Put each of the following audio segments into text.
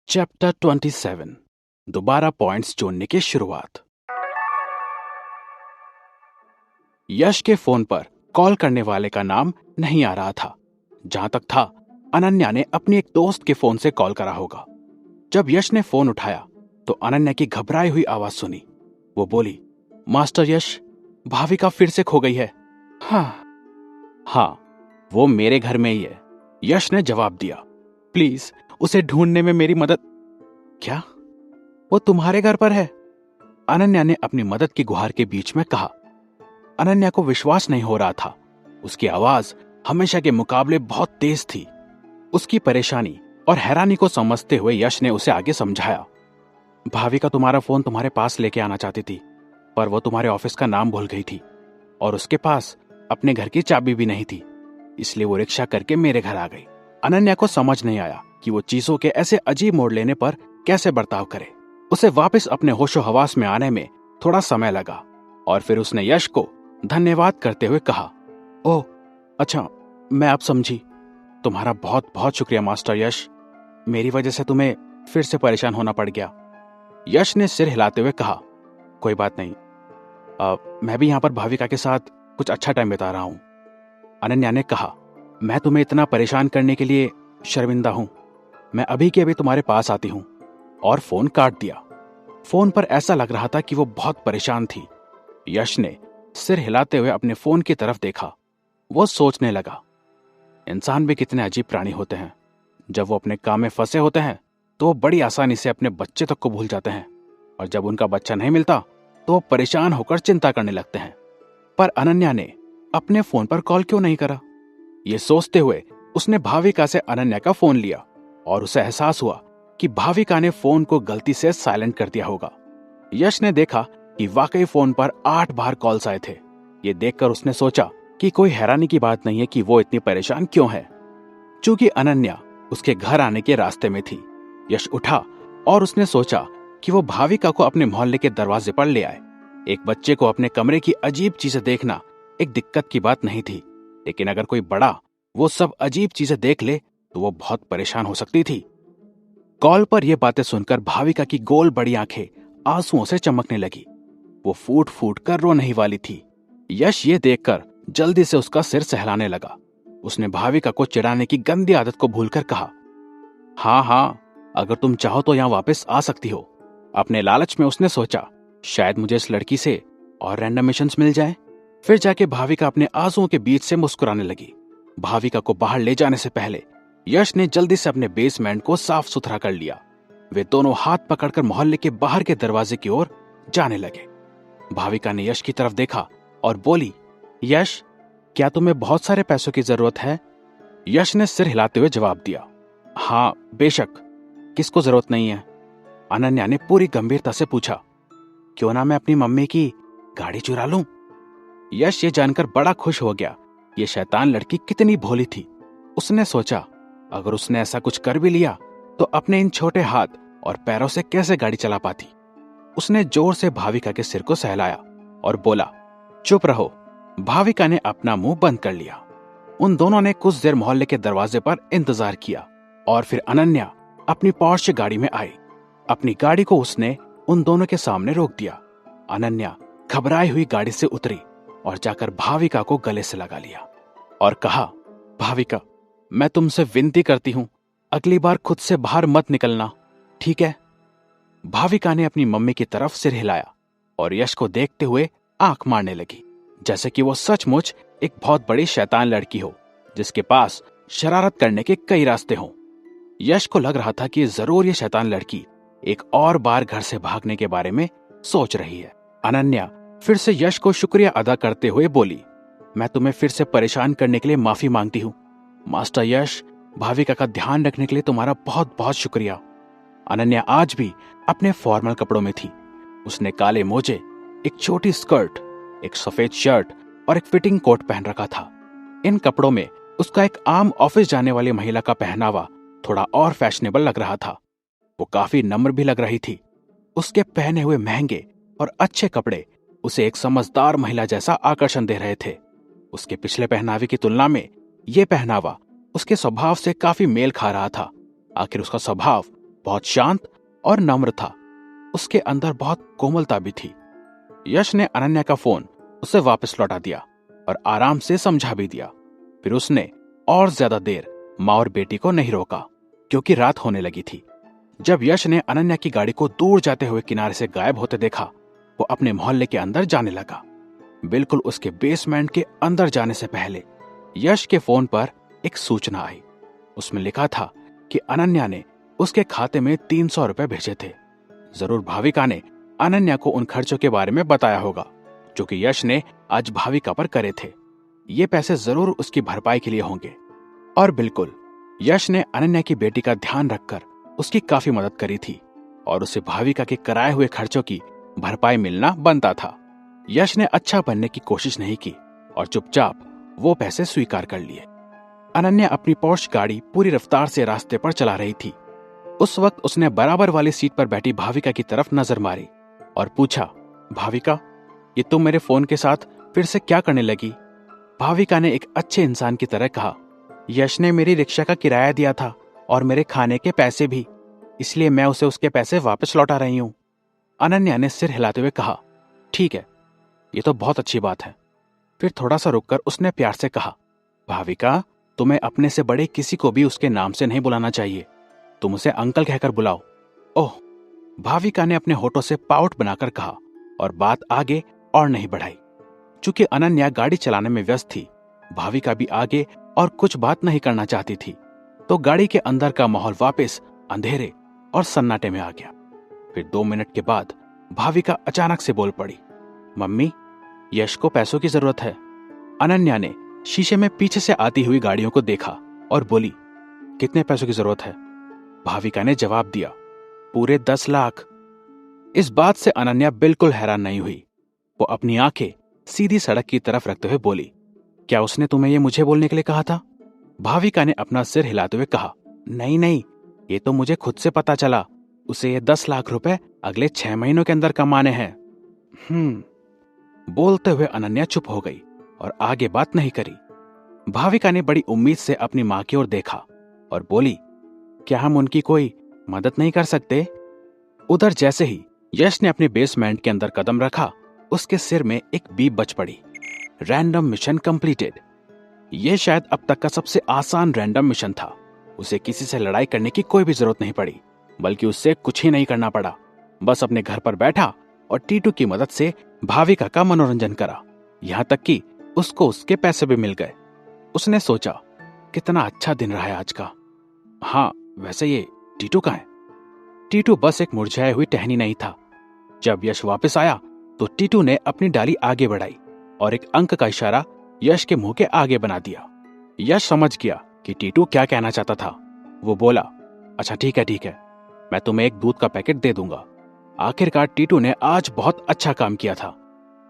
Chapter 27 दोबारा points जोड़ने की शुरुआत। यश के फोन पर कॉल करने वाले का नाम नहीं आ रहा था। जहां तक था, अनन्या ने अपनी एक दोस्त के फोन से कॉल करा होगा। जब यश ने फोन उठाया तो अनन्या की घबराई हुई आवाज सुनी। वो बोली, मास्टर यश, भाविका फिर से खो गई है। हाँ, वो मेरे घर में ही है, यश ने जवाब दिया। प्लीज उसे ढूंढने में मेरी मदद। क्या वो तुम्हारे घर पर है? अनन्या ने अपनी मदद की गुहार के बीच में कहा। अनन्या को विश्वास नहीं हो रहा था। उसकी आवाज हमेशा के मुकाबले बहुत तेज थी। उसकी परेशानी और हैरानी को समझते हुए यश ने उसे आगे समझाया। भाविका तुम्हारा फोन तुम्हारे पास लेके आना चाहती थी, पर वो तुम्हारे ऑफिस का नाम भूल गई थी और उसके पास अपने घर की चाबी भी नहीं थी, इसलिए वो रिक्शा करके मेरे घर आ गई। अनन्या को समझ नहीं आया कि वो चीजों के ऐसे अजीब मोड़ लेने पर कैसे बर्ताव करे। उसे वापस अपने होशो हवास में आने में थोड़ा समय लगा और फिर उसने यश को धन्यवाद करते हुए कहा, ओह अच्छा, मैं अब समझी। तुम्हारा बहुत बहुत शुक्रिया मास्टर यश, मेरी वजह से तुम्हें फिर से परेशान होना पड़ गया। यश ने सिर हिलाते हुए कहा, कोई बात नहीं, मैं भी यहां पर भाविका के साथ कुछ अच्छा टाइम बिता रहा हूं। अनन्या ने कहा, मैं तुम्हें इतना परेशान करने के लिए शर्मिंदा हूं। मैं अभी के अभी तुम्हारे पास आती हूं। और फोन काट दिया। फोन पर ऐसा लग रहा था कि वो बहुत परेशान थी। यश ने सिर हिलाते हुए अपने फोन की तरफ देखा। वो सोचने लगा, इंसान भी कितने अजीब प्राणी होते हैं। जब वो अपने काम में फंसे होते हैं तो वो बड़ी आसानी से अपने बच्चे तक को भूल जाते हैं, और जब उनका बच्चा नहीं मिलता तो वो परेशान होकर चिंता करने लगते हैं। पर अनन्या ने अपने फोन पर कॉल क्यों नहीं करा? ये सोचते हुए उसने भाविका से अनन्या का फोन लिया और उसे एहसास हुआ कि भाविका ने फोन को गलती से साइलेंट कर दिया होगा। यश ने देखा कि वाकई फोन पर 8 बार कॉल्स आए थे। ये देखकर उसने सोचा कि कोई हैरानी की बात नहीं है कि वो इतनी परेशान क्यों है। चूंकि अनन्या उसके घर आने के रास्ते में थी, यश उठा और उसने सोचा कि वो भाविका को अपने मोहल्ले के दरवाजे पर ले आए। एक बच्चे को अपने कमरे की अजीब चीजें देखना एक दिक्कत की बात नहीं थी, लेकिन अगर कोई बड़ा वो सब अजीब चीजें देख ले तो वो बहुत परेशान हो सकती थी। कॉल पर यह बातें सुनकर भाविका की गोल बड़ी आंखें आंसुओं से चमकने लगी। वो फूट फूट कर रोने ही वाली थी। यश ये देखकर जल्दी से उसका सिर सहलाने लगा। उसने भाविका को चिढ़ाने की गंदी आदत को भूलकर कहा, हाँ, अगर तुम चाहो तो यहां वापस आ सकती हो। अपने लालच में उसने सोचा, शायद मुझे इस लड़की से और रैंडम मिशंस मिल जाए। फिर जाके भाविका अपने आंसुओं के बीच से मुस्कुराने लगी। भाविका को बाहर ले जाने से पहले यश ने जल्दी से अपने बेसमेंट को साफ सुथरा कर लिया। वे दोनों हाथ पकड़कर मोहल्ले के बाहर के दरवाजे की ओर जाने लगे। भाविका ने यश की तरफ देखा और बोली, यश, क्या तुम्हें बहुत सारे पैसों की जरूरत है? यश ने सिर हिलाते हुए जवाब दिया, हाँ बेशक, किसको जरूरत नहीं है? अनन्या ने पूरी गंभीरता से पूछा, क्यों ना मैं अपनी मम्मी की गाड़ी चुरा लूं? यश ये जानकर बड़ा खुश हो गया। ये शैतान लड़की कितनी भोली थी। उसने सोचा, अगर उसने ऐसा कुछ कर भी लिया तो अपने इन छोटे हाथ और पैरों से कैसे गाड़ी चला पाती। उसने जोर से भाविका के सिर को सहलाया और बोला, चुप रहो। भाविका ने अपना मुंह बंद कर लिया। उन दोनों ने कुछ देर मोहल्ले के दरवाजे पर इंतजार किया और फिर अनन्या अपनी पोर्श गाड़ी में आई। अपनी गाड़ी को उसने उन दोनों के सामने रोक दिया। अनन्या घबराई हुई गाड़ी से उतरी और जाकर भाविका को गले से लगा लिया और कहा, भाविका, मैं तुमसे विनती करती हूं, अगली बार खुद से बाहर मत निकलना, ठीक है? भाविका ने अपनी मम्मी की तरफ सिर हिलाया और यश को देखते हुए आंख मारने लगी, जैसे कि वो सचमुच एक बहुत बड़ी शैतान लड़की हो जिसके पास शरारत करने के कई रास्ते हों। यश को लग रहा था कि जरूर ये शैतान लड़की एक और बार घर से भागने के बारे में सोच रही है। अनन्या फिर से यश को शुक्रिया अदा करते हुए बोली, मैं तुम्हें फिर से परेशान करने के लिए माफी मांगती हूं। मास्टर यश, भाविका का ध्यान रखने के लिए तुम्हारा बहुत बहुत शुक्रिया। अनन्या आज भी अपने फॉर्मल कपड़ों में थी। उसने काले मोजे, एक छोटी स्कर्ट, एक सफेद शर्ट और एक फिटिंग कोट पहन रखा था। इन कपड़ों में उसका एक आम ऑफिस जाने वाली महिला का पहनावा थोड़ा और फैशनेबल लग रहा था। वो काफी नम्र भी लग रही थी। उसके पहने हुए महंगे और अच्छे कपड़े उसे एक समझदार महिला जैसा आकर्षण दे रहे थे। उसके पिछले पहनावे की तुलना में यह पहनावा उसके स्वभाव से काफी मेल खा रहा था। आखिर उसका स्वभाव बहुत शांत और नम्र था। उसके अंदर बहुत कोमलता भी थी। यश ने अनन्या का फोन उसे वापस लौटा दिया और आराम से समझा भी दिया। फिर उसने और ज्यादा देर माँ और बेटी को नहीं रोका, क्योंकि रात होने लगी थी। जब यश ने अनन्या की गाड़ी को दूर जाते हुए किनारे से गायब होते देखा, वो अपने मोहल्ले के अंदर जाने लगा। बिल्कुल उसके बेसमेंट के अंदर जाने से पहले यश के फोन पर एक सूचना आई। उसमें लिखा था कि अनन्या ने उसके खाते में 300 रुपए भेजे थे। जरूर भाविका ने अनन्या को उन खर्चों के बारे में बताया होगा जो कि यश ने आज भाविका पर करे थे। ये पैसे जरूर उसकी भरपाई के लिए होंगे। और बिल्कुल यश ने अनन्या की बेटी का ध्यान रखकर उसकी काफी मदद करी थी और उसे भाविका के कराए हुए खर्चों की भरपाई मिलना बनता था। यश ने अच्छा बनने की कोशिश नहीं की और चुपचाप वो पैसे स्वीकार कर लिए। अनन्या अपनी पोर्श गाड़ी पूरी रफ्तार से रास्ते पर चला रही थी। उस वक्त उसने बराबर वाली सीट पर बैठी भाविका की तरफ नजर मारी और पूछा, भाविका, ये तुम मेरे फोन के साथ फिर से क्या करने लगी? भाविका ने एक अच्छे इंसान की तरह कहा, यश ने मेरी रिक्शा का किराया दिया था और मेरे खाने के पैसे भी, इसलिए मैं उसे उसके पैसे वापस लौटा रही हूं। अनन्या ने सिर हिलाते हुए कहा, ठीक है, ये तो बहुत अच्छी बात है। फिर थोड़ा सा रुककर उसने प्यार से कहा, भाविका, तुम्हें अपने से बड़े किसी को भी उसके नाम से नहीं बुलाना चाहिए। तुम उसे अंकल कहकर बुलाओ। ओह, भाविका ने अपने होठों से पाउट बनाकर कहा और बात आगे और नहीं बढ़ाई। चूंकि अनन्या गाड़ी चलाने में व्यस्त थी, भाविका भी आगे और कुछ बात नहीं करना चाहती थी, तो गाड़ी के अंदर का माहौल वापस अंधेरे और सन्नाटे में आ गया। फिर 2 मिनट के बाद भाविका अचानक से बोल पड़ी, मम्मी, यश को पैसों की जरूरत है। अनन्या ने शीशे में पीछे से आती हुई गाड़ियों को देखा और बोली, कितने पैसों की जरूरत है? भाविका ने जवाब दिया, पूरे 10 लाख। इस बात से अनन्या बिल्कुल हैरान नहीं हुई। वो अपनी आंखें सीधी सड़क की तरफ रखते हुए बोली, क्या उसने तुम्हें ये मुझे बोलने के लिए कहा था? भाविका ने अपना सिर हिलाते हुए कहा, नहीं नहीं, ये तो मुझे खुद से पता चला। उसे ये 10 लाख रुपए अगले 6 महीनों के अंदर कमाने हैं। बोलते हुए अनन्या चुप हो गई और आगे बात नहीं करी। भाविका ने बड़ी उम्मीद से अपनी मां की ओर देखा और बोली, क्या हम उनकी कोई मदद नहीं कर सकते? उधर जैसे ही यश ने अपने बेसमेंट के अंदर कदम रखा, उसके सिर में एक बीप बज पड़ी, रैंडम मिशन कंप्लीटेड। यह शायद अब तक का सबसे आसान रैंडम मिशन था। उसे किसी से लड़ाई करने की कोई भी जरूरत नहीं पड़ी, बल्कि उससे कुछ ही नहीं करना पड़ा। बस अपने घर पर बैठा और टीटू की मदद से भाविका का मनोरंजन करा, यहां तक कि उसको उसके पैसे भी मिल गए। उसने सोचा, कितना अच्छा दिन रहा है आज का। हाँ, वैसे ये टीटू कहाँ है? टीटू बस एक मुरझाई हुई टहनी नहीं था। जब यश वापस आया तो टीटू ने अपनी डाली आगे बढ़ाई और एक अंक का इशारा यश के मुंह के आगे बना दिया। यश समझ गया कि टीटू क्या कहना चाहता था। वो बोला, अच्छा ठीक है, मैं तुम्हें एक दूध का पैकेट दे दूंगा। आखिरकार टीटू ने आज बहुत अच्छा काम किया था।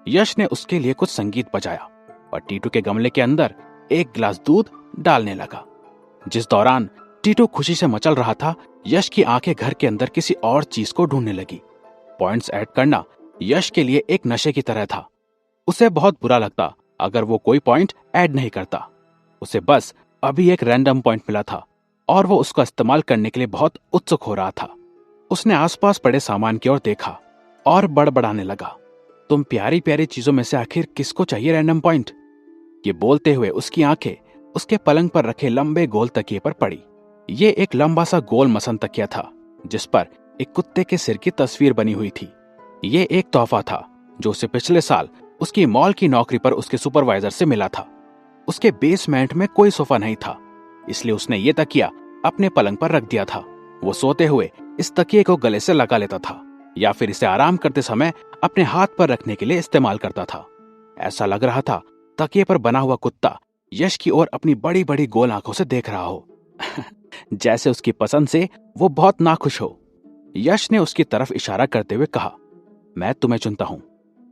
यश ने उसके लिए कुछ संगीत बजाया और टीटू के गमले के अंदर एक गिलास दूध डालने लगा। जिस दौरान टीटू खुशी से मचल रहा था, यश की आंखें घर के अंदर किसी और चीज को ढूंढने लगी। पॉइंट्स ऐड करना यश के लिए एक नशे की तरह था। उसे बहुत बुरा लगता अगर वो कोई पॉइंट ऐड नहीं करता। उसे बस अभी एक रैंडम पॉइंट मिला था और वो उसका इस्तेमाल करने के लिए बहुत उत्सुक हो रहा था। उसने आसपास पड़े सामान की ओर देखा और बड़बड़ाने लगा, तुम प्यारी प्यारी चीजों में से आखिर किसको चाहिए रैंडम पॉइंट? ये बोलते हुए उसकी आंखें उसके पलंग पर रखे लंबे गोल तकिए पर पड़ी। ये एक लंबा सा गोल मसन तकिया था जिस पर एक कुत्ते के सिर की तस्वीर बनी हुई थी। ये एक तोहफा था जो उसे पिछले साल उसकी मॉल की नौकरी पर उसके सुपरवाइजर से मिला था। उसके बेसमेंट में कोई सोफा नहीं था, इसलिए उसने ये तकिया अपने पलंग पर रख दिया था। वो सोते हुए इस तकिए को गले से लगा लेता था या फिर इसे आराम करते समय अपने हाथ पर रखने के लिए इस्तेमाल करता था। ऐसा लग रहा था तकिए पर बना हुआ कुत्ता यश की ओर अपनी बड़ी बड़ी गोल आंखों से देख रहा हो जैसे उसकी पसंद से वो बहुत नाखुश हो। यश ने उसकी तरफ इशारा करते हुए कहा, मैं तुम्हें चुनता हूं।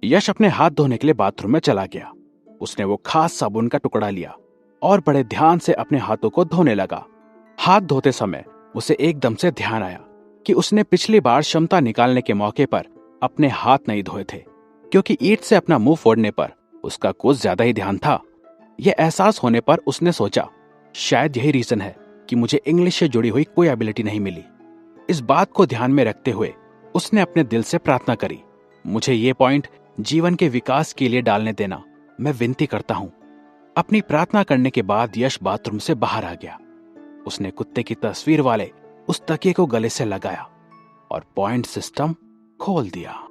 यश अपने हाथ धोने के लिए बाथरूम में चला गया। उसने वो खास साबुन का टुकड़ा लिया और बड़े ध्यान से अपने हाथों को धोने लगा। हाथ धोते समय उसे एकदम से ध्यान आया कि उसने पिछली बार क्षमता निकालने के मौके पर अपने हाथ नहीं धोए थे, क्योंकि ईंट से अपना मुंह फोड़ने पर उसका कुछ ज्यादा ही ध्यान था। यह एहसास होने पर उसने सोचा, शायद यही रीजन है कि मुझे इंग्लिश से जुड़ी हुई कोई एबिलिटी नहीं मिली। इस बात को ध्यान में रखते हुए उसने अपने दिल से प्रार्थना करी, मुझे ये पॉइंट जीवन के विकास के लिए डालने देना, मैं विनती करता हूं। अपनी प्रार्थना करने के बाद यश बाथरूम से बाहर आ गया। उसने कुत्ते की तस्वीर वाले उस तकिए को गले से लगाया और पॉइंट सिस्टम खोल दिया।